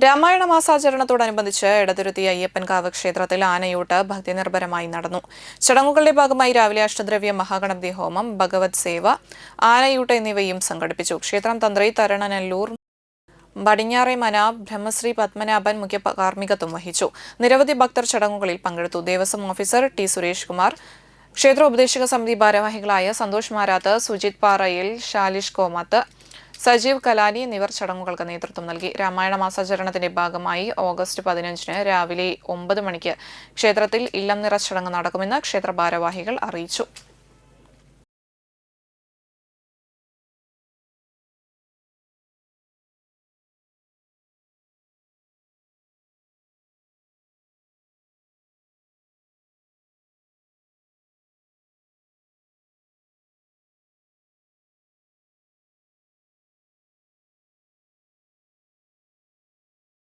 രാമായണ മാസാചരണത്തോടനുബന്ധിച്ച് എടതുരുത്തി അയ്യപ്പൻകാവ് ക്ഷേത്രത്തിൽ ആനയൂട്ട് ഭക്തിനിർഭരമായി നടന്നു. ചടങ്ങുകളുടെ ഭാഗമായി രാവിലെ അഷ്ടദ്രവ്യ മഹാഗണപതി ഹോമം, ഭഗവത് സേവ, ആനയൂട്ട് എന്നിവയും സംഘടിപ്പിച്ചു. ക്ഷേത്രം തന്ത്രി തരണനല്ലൂർ പടിഞ്ഞാറേമന ബ്രഹ്മശ്രീ പത്മനാഭൻ മുഖ്യ കാർമ്മികത്വം വഹിച്ചു. നിരവധി ഭക്തർ ചടങ്ങുകളിൽ പങ്കെടുത്തു. ദേവസ്വം ഓഫീസർ ടി സുരേഷ് കുമാർ, ക്ഷേത്ര ഉപദേശക സമിതി ഭാരവാഹികളായ സന്തോഷ് മാരാത്ത്, സുജിത് പാറയിൽ, ഷാലിഷ് കോമത്ത്, സജീവ് കലാനി എന്നിവർ ചടങ്ങുകൾക്ക് നേതൃത്വം നൽകി. രാമായണ മാസാചരണത്തിന്റെ ഭാഗമായി ഓഗസ്റ്റ് 15-ന് രാവിലെ 9 മണിക്ക് ക്ഷേത്രത്തിൽ ഇല്ലം നിറ ചടങ്ങ് നടക്കുമെന്ന് ക്ഷേത്ര ഭാരവാഹികൾ അറിയിച്ചു.